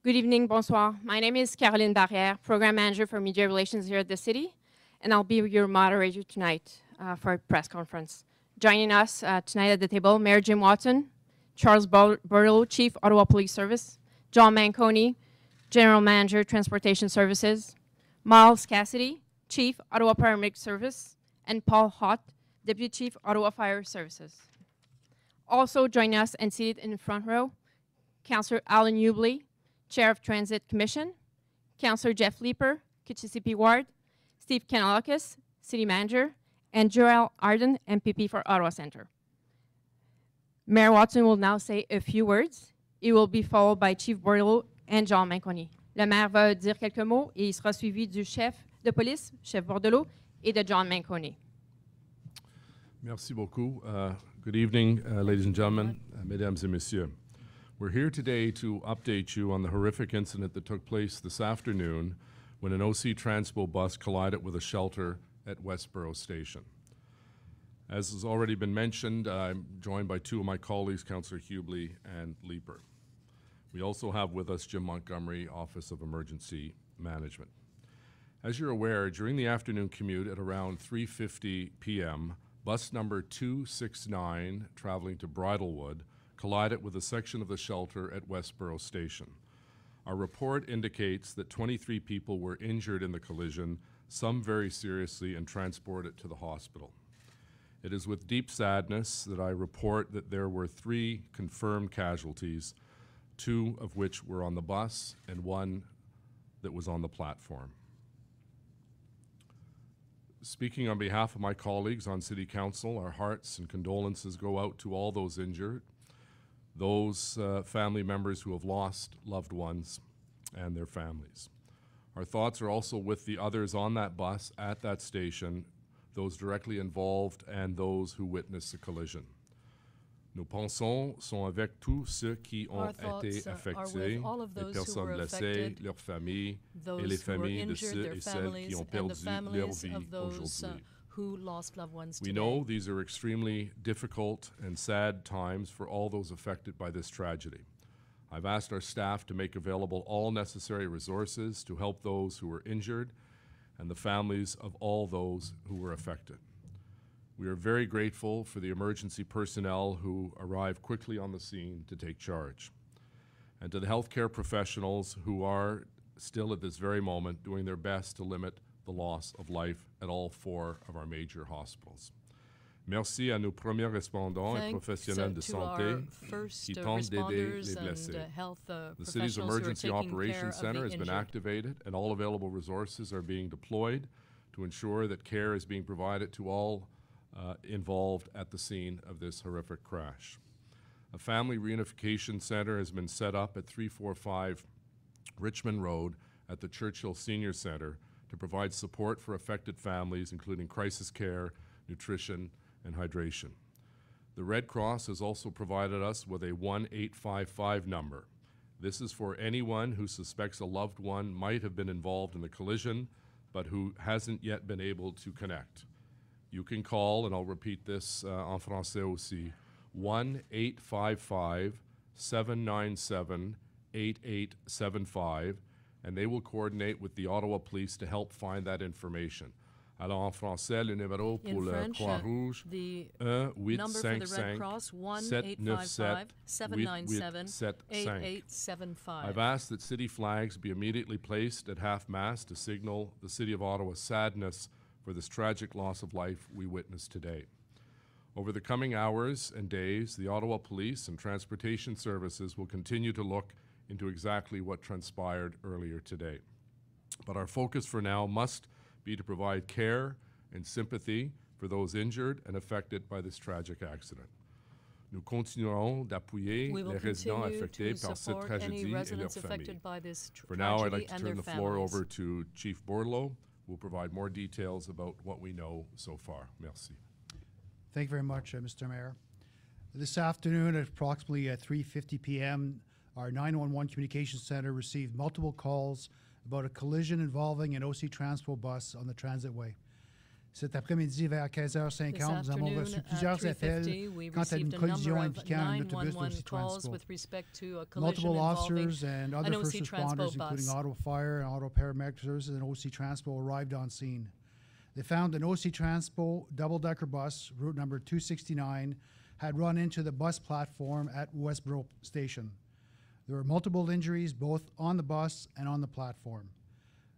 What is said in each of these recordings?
Good evening, bonsoir. My name is Caroline Barrière, Program Manager for Media Relations here at the city, and I'll be your moderator tonight for a press conference. Joining us tonight at the table, Mayor Jim Watson, Charles Bordelot, Chief Ottawa Police Service, John Manconi, General Manager, Transportation Services, Miles Cassidy, Chief, Ottawa Paramedic Service, and Paul Hott, Deputy Chief, Ottawa Fire Services. Also joining us and seated in the front row, Councillor Alan Hubley, Chair of Transit Commission, Councillor Jeff Leeper, Kitchissippi Ward, Steve Kanalakis, City Manager, and Joel Arden, MPP for Ottawa Centre. Mayor Watson will now say a few words. He will be followed by Chief Bordelot and John Manconi. Le maire va dire quelques mots et il sera suivi du chef de police, chef Bordelot, et de John Manconi. Merci beaucoup. Good evening, ladies and gentlemen, mesdames et messieurs. We're here today to update you on the horrific incident that took place this afternoon when an OC Transpo bus collided with a shelter at Westboro Station. As has already been mentioned, I'm joined by two of my colleagues, Councillor Hubley and Leeper. We also have with us Jim Montgomery, Office of Emergency Management. As you're aware, during the afternoon commute at around 3:50 p.m., bus number 269 traveling to Bridlewood collided with a section of the shelter at Westboro Station. Our report indicates that 23 people were injured in the collision, some very seriously, and transported to the hospital. It is with deep sadness that I report that there were 3 confirmed casualties, 2 of which were on the bus and 1 that was on the platform. Speaking on behalf of my colleagues on City Council, our hearts and condolences go out to all those injured, those family members who have lost loved ones and their families. Our thoughts are also with the others on that bus at that station, those directly involved and those who witnessed the collision. Nos pensons sont avec tous ceux qui ont été affectés, les personnes blessées, leurs familles et les familles de ceux et celles qui ont perdu leur vie aujourd'hui. Who lost loved ones today. We know these are extremely difficult and sad times for all those affected by this tragedy. I've asked our staff to make available all necessary resources to help those who were injured and the families of all those who were affected. We are very grateful for the emergency personnel who arrived quickly on the scene to take charge, and to the healthcare professionals who are still at this very moment doing their best to limit the loss of life at all 4 of our major hospitals. Merci à nos premiers répondants et professionnels de santé qui tentent d'aider les blessés. The city's Emergency Operations Center has been activated and all available resources are being deployed to ensure that care is being provided to all involved at the scene of this horrific crash. A family reunification center has been set up at 345 Richmond Road at the Churchill Senior Center to provide support for affected families, including crisis care, nutrition, and hydration. The Red Cross has also provided us with a 1-855 number. This is for anyone who suspects a loved one might have been involved in the collision, but who hasn't yet been able to connect. You can call, and I'll repeat this en français aussi, 1-855-797-8875, and they will coordinate with the Ottawa Police to help find that information. Alors en français, le numéro pour le Croix-Rouge, 1-855-797-8875. I've asked that city flags be immediately placed at half-mast to signal the City of Ottawa's sadness for this tragic loss of life we witnessed today. Over the coming hours and days, the Ottawa Police and Transportation Services will continue to look into exactly what transpired earlier today. But our focus for now must be to provide care and sympathy for those injured and affected by this tragic accident. Nous continuerons d'appuyer les résidents affectés par cette tragédie et leurs familles. For now, I'd like to turn the floor over to Chief Bordelot, who will provide more details about what we know so far. Merci. Thank you very much, Mr. Mayor. This afternoon at approximately 3:50 p.m., our 911 Communications Center received multiple calls about a collision involving an OC Transpo bus on the Transitway. Cet après-midi, vers 15h50, nous avons reçu plusieurs appels quant à une collision impliquant un autobus d'OC Transpo. Multiple officers and other first responders, including Ottawa Fire and Ottawa Paramedic Services and OC Transpo, arrived on scene. They found an OC Transpo double-decker bus, route number 269, had run into the bus platform at Westboro Station. There were multiple injuries both on the bus and on the platform.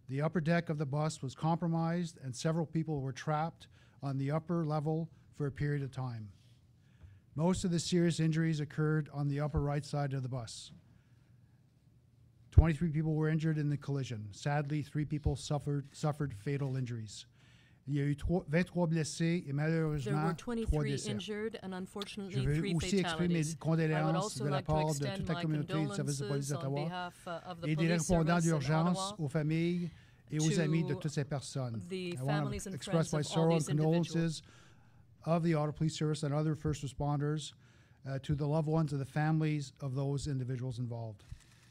The upper deck of the bus was compromised and several people were trapped on the upper level for a period of time. Most of the serious injuries occurred on the upper right side of the bus. 23 people were injured in the collision. Sadly, 3 people suffered fatal injuries. Il y a eu 23 blessés et malheureusement 3 décès. Je veux aussi exprimer mes condoléances de la part de toute la communauté du service de police d'Ottawa et des répondants d'urgence aux familles et aux amis de toutes ces personnes. I want to express my sorrow and condolences of the Ottawa Police Service and other first responders to the loved ones of the families of those individuals involved.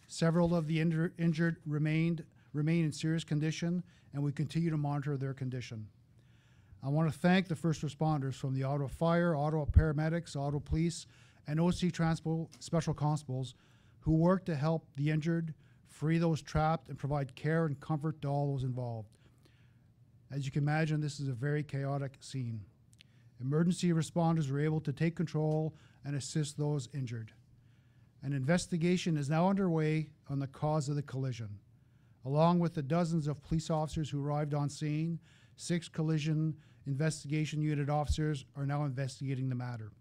Several of the injured remain in serious condition, and we continue to monitor their condition. I want to thank the first responders from the Ottawa Fire, Ottawa Paramedics, Ottawa Police, and OC Transpo Special Constables who worked to help the injured, free those trapped, and provide care and comfort to all those involved. As you can imagine, this is a very chaotic scene. Emergency responders were able to take control and assist those injured. An investigation is now underway on the cause of the collision. Along with the dozens of police officers who arrived on scene, 6 collision investigation unit officers are now investigating the matter.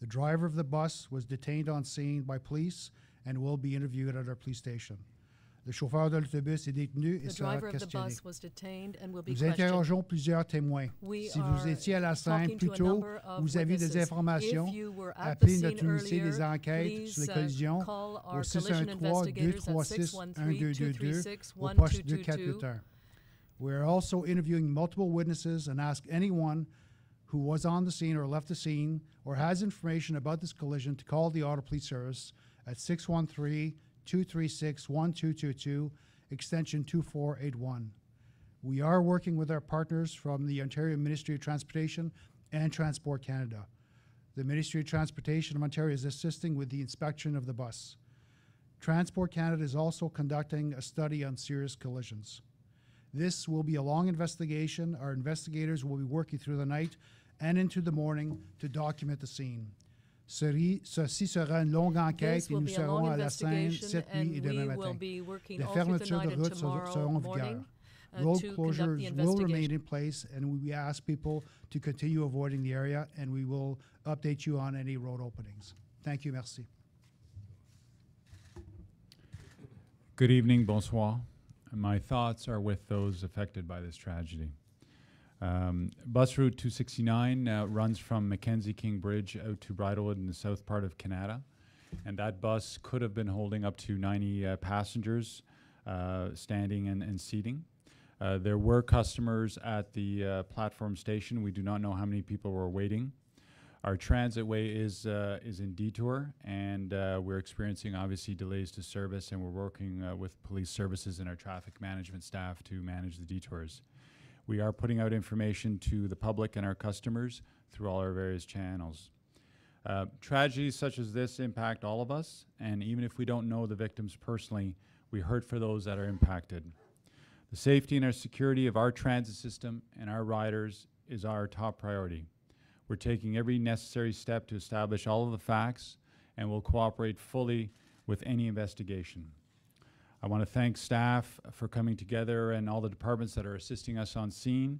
The driver of the bus was detained on scene by police and will be interviewed at our police station. Le chauffeur de l'autobus est détenu et sera questionné. Nous interrogeons plusieurs témoins. Si vous étiez à la scène plus tôt, vous aviez des informations, appelez notre unité des enquêtes sur les collisions au 613-236-1222 ou poste 2481. We are also interviewing multiple witnesses and ask anyone who was on the scene or left the scene or has information about this collision to call the Ottawa Police Service at 613-236-1222, extension 2481. We are working with our partners from the Ontario Ministry of Transportation and Transport Canada. The Ministry of Transportation of Ontario is assisting with the inspection of the bus. Transport Canada is also conducting a study on serious collisions. This will be a long investigation. Our investigators will be working through the night and into the morning to document the scene. Ceci sera une longue enquête et nous serons à la scène cette nuit et demain matin. Les fermetures de route seront en vigueur. Road closures will remain in place, and we ask people to continue avoiding the area, and we will update you on any road openings. Thank you, merci. Good evening, bonsoir. My thoughts are with those affected by this tragedy. Bus route 269 runs from Mackenzie King Bridge out to Bridlewood in the south part of Canada, and that bus could have been holding up to 90 passengers standing and seating. There were customers at the platform station. We do not know how many people were waiting. Our transitway is in detour, and we're experiencing obviously delays to service, and we're working with police services and our traffic management staff to manage the detours. We are putting out information to the public and our customers through all our various channels. Tragedies such as this impact all of us, and even if we don't know the victims personally, we hurt for those that are impacted. The safety and our security of our transit system and our riders is our top priority. We're taking every necessary step to establish all of the facts and will cooperate fully with any investigation. I want to thank staff for coming together and all the departments that are assisting us on scene,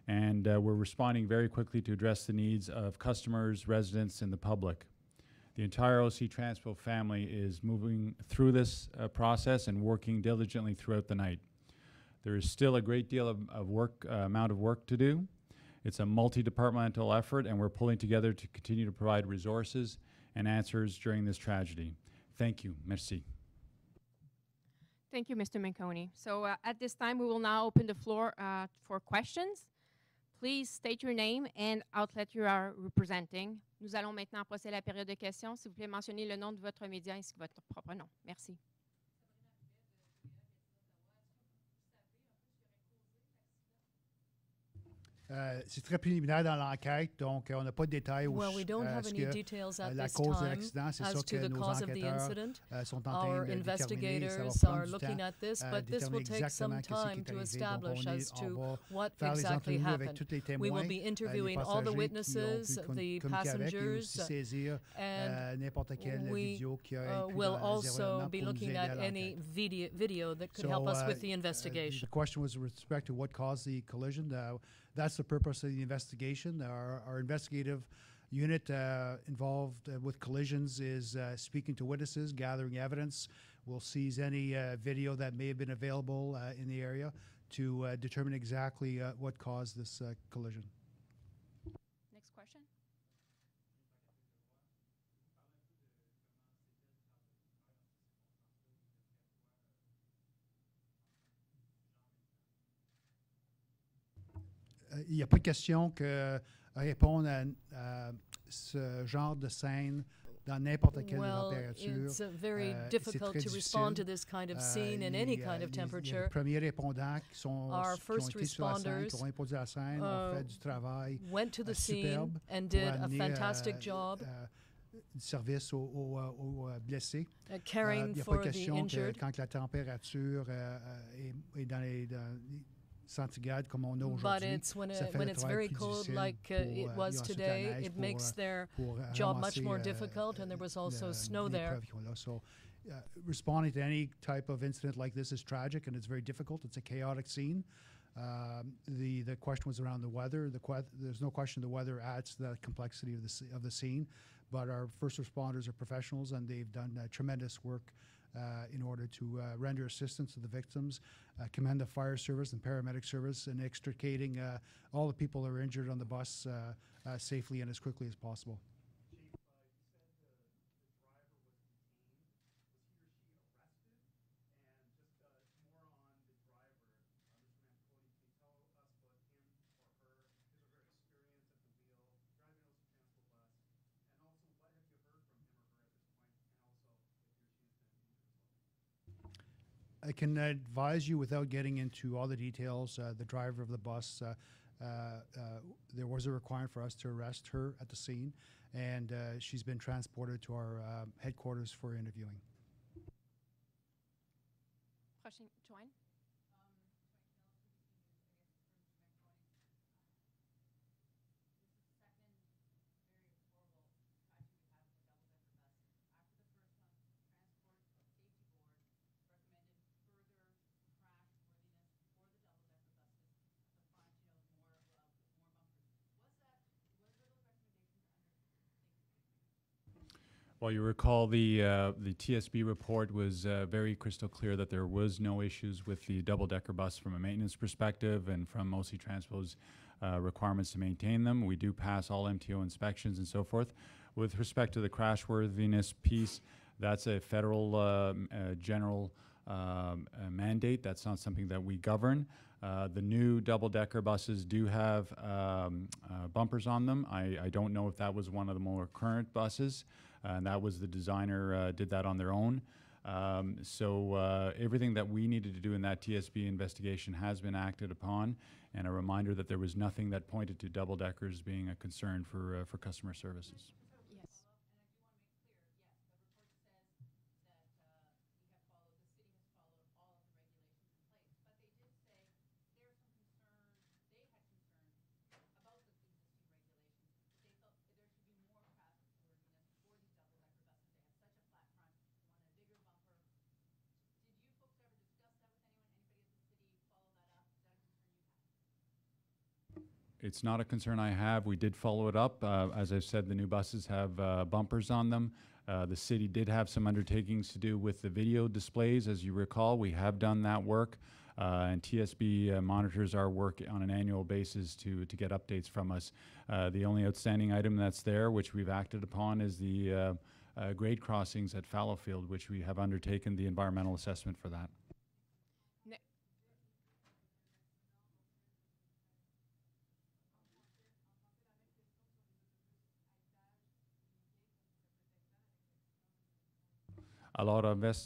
and we're responding very quickly to address the needs of customers, residents, and the public. The entire OC Transpo family is moving through this process and working diligently throughout the night. There is still a great deal of amount of work to do. It's a multi-departmental effort, and we're pulling together to continue to provide resources and answers during this tragedy. Thank you. Merci. Thank you, Mr. Manconi. So at this time, we will now open the floor for questions. Please state your name and outlet you are representing. Nous allons maintenant passer à la période de questions. S'il vous plaît, mentionnez le nom de votre média ainsi que votre propre nom. Merci. C'est très préliminaire dans l'enquête, donc on n'a pas de détails well, we don't have any details at this cause de time l'accident. C'est as ça to que the nos cause of the enquêteurs incident. sont en train Our de déterminer. Ça va investigators prendre are du looking temps at this, à but this will déterminer take some exactement qu'est-ce qui time est to arrivé. establish Donc, as to on va what faire les exactly entrevues avec happened. tous les témoins, We will be les interviewing all the passagers witnesses, qui ont the pu communiquer avec, et passengers, aussi saisir n'importe quelle we vidéo qui a été will dans les also événements be pour nous looking aider at à any l'enquête. video that could help us with the The investigation. question was with respect to what caused the collision. That's the purpose of the investigation. Our investigative unit involved with collisions is speaking to witnesses, gathering evidence. We'll seize any video that may have been available in the area to determine exactly what caused this collision. Next question. Il n'y a pas de question que répondre à ce genre de scène dans n'importe quelle température. It's very difficult to respond to this kind of scene in any kind of temperature. Les premiers répondants qui ont été sur la scène, qui ont répondu à la scène, ont fait du travail went to the superbe scene and pour did a amener, fantastic job du service aux blessés. Caring Il n'y a pas for de the question injured. que quand la température est dans les centigrades comme on a But aujourd'hui, it's when ça fait le it's travail very plus cold difficile like pour, it il y a was ensuite la today, neige it makes their pour job much ramasser, more difficult, and there was also snow les there. preuves qu'ils ont là. So, responding to any type of incident like this is tragic and it's very difficult. It's a chaotic scene. The question was around the weather. There's no question the weather adds to the complexity of the scene, but our first responders are professionals and they've done tremendous work in order to render assistance to the victims, commend the fire service and paramedic service in extricating all the people that were injured on the bus safely and as quickly as possible. I can advise you without getting into all the details. The driver of the bus, there was a requirement for us to arrest her at the scene, and she's been transported to our headquarters for interviewing. Prochain, Joanne. Well, you recall the TSB report was very crystal clear that there was no issues with the double-decker bus from a maintenance perspective and from OC Transpo's requirements to maintain them. We do pass all MTO inspections and so forth. With respect to the crashworthiness piece, that's a federal general mandate. That's not something that we govern. The new double-decker buses do have bumpers on them. I don't know if that was one of the more current buses. And that was the designer did that on their own. So everything that we needed to do in that TSB investigation has been acted upon, and a reminder that there was nothing that pointed to double-deckers being a concern for customer services. Yes. It's not a concern I have. We did follow it up. As I've said, the new buses have bumpers on them. The city did have some undertakings to do with the video displays. As you recall, we have done that work. And TSB monitors our work on an annual basis to get updates from us. The only outstanding item that's there, which we've acted upon, is the grade crossings at Fallowfield, which we have undertaken the environmental assessment for that. Alors,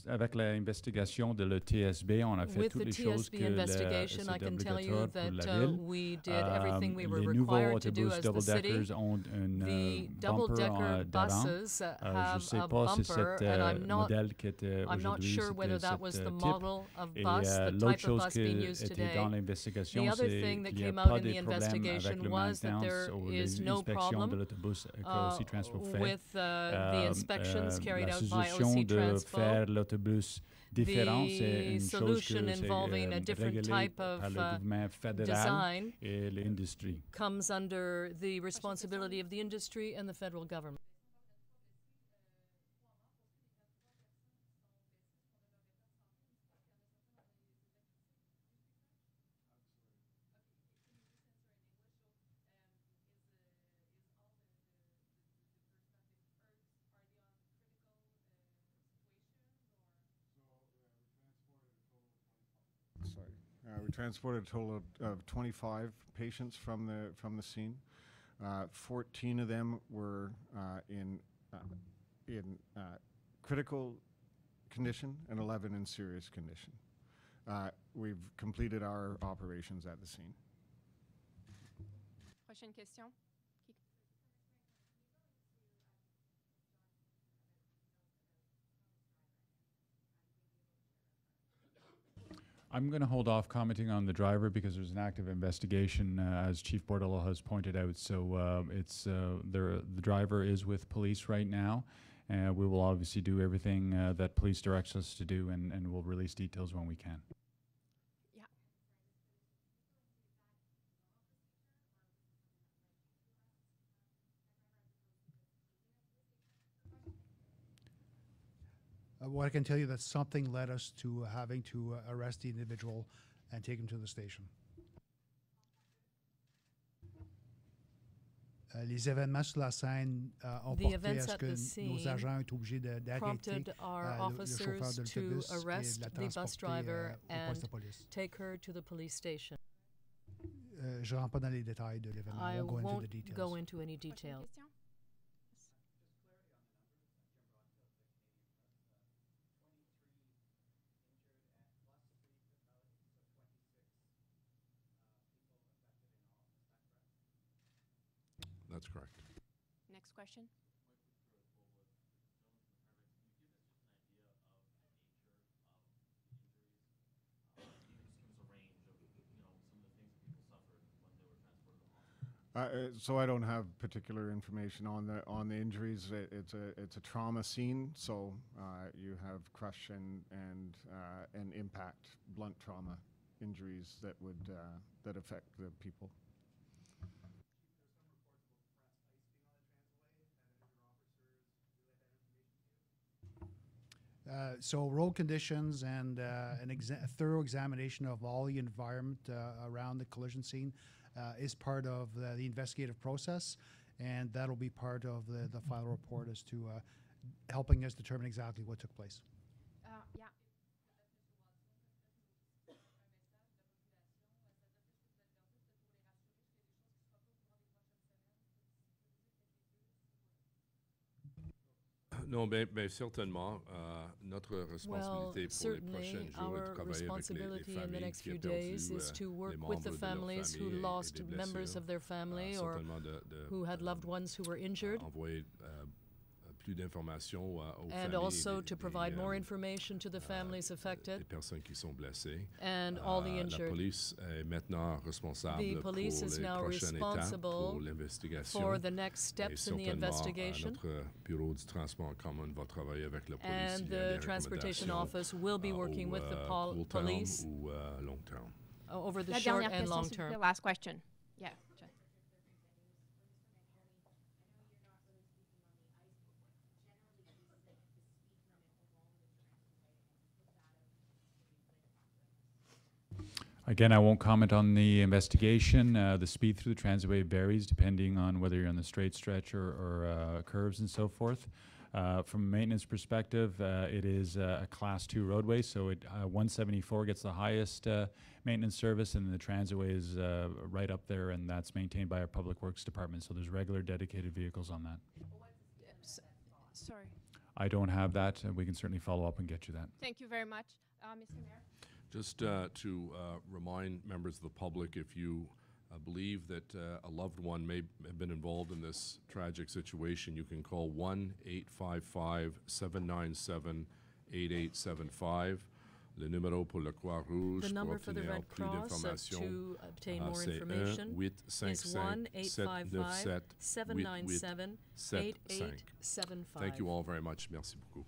avec l'investigation de l'ETSB, on a fait toutes les choses que c'était obligatoire pour la ville. Les nouveaux autobus double-deckers ont un bumper d'avance. Je ne sais pas si c'est modèle qui était aujourd'hui, c'était ce type. Et l'autre chose qui était dans l'investigation, c'est qu'il n'y a pas de problème avec le maintenance ou les inspections de l'autobus que OC Transpo fait. La solution de faire l'autobus différent, c'est une chose que c'est régulé par le gouvernement fédéral et l'industrie. Comes under the responsibility of the industry and the federal government. We transported a total of 25 patients from the scene. 14 of them were in critical condition and 11 in serious condition. We've completed our operations at the scene. Prochaine question. I'm going to hold off commenting on the driver because there's an active investigation, as Chief Bordello has pointed out. So the driver is with police right now. We will obviously do everything that police directs us to do, and we'll release details when we can. Yeah. What I can tell you that something led us to having to arrest the individual and take him to the station. Les événements sur la scène ont porté à ce que nos agents ont été obligés d'arrêter le chauffeur de l'autobus et de la transporter au poste de police. Take her to the police station. Je ne rentre pas dans les détails de l'événement. I won't go into any details. That's correct. Next question. So I don't have particular information on the injuries. It's a trauma scene, so you have crush and impact, blunt trauma injuries that would that affect the people. So road conditions and a thorough examination of all the environment around the collision scene is part of the investigative process, and that'll be part of the final report as to helping us determine exactly what took place. Yeah. Non, bien certainement, notre responsabilité pour les prochains jours est de travailler avec les familles qui ont perdu les membres de leur famille et des blessés, certainement envoyer plus d'informations aux and also to provide more information to the families affected les personnes qui sont blessées. And all the injured. La police est maintenant responsable pour les prochaines étapes pour l'investigation. For the next steps in the investigation. Notre bureau du transport en commun va travailler avec la police. And the transportation office will be working with the police ou long term. Over the short and long term. Last question. Yeah. Again, I won't comment on the investigation. The speed through the transitway varies depending on whether you're on the straight stretch or curves and so forth. From a maintenance perspective, it is a Class 2 roadway, so 174 gets the highest maintenance service, and the transitway is right up there, and that's maintained by our Public Works Department, so there's regular dedicated vehicles on that. Sorry. I don't have that. We can certainly follow up and get you that. Thank you very much. Mr. Mayor? Just to remind members of the public, if you believe that a loved one may have been involved in this tragic situation, you can call 1-855-797-8875. Le numéro pour le Croix-Rouge. The number for the Red Cross to obtain more information is 1-855-797-8875. Thank you all very much. Merci beaucoup.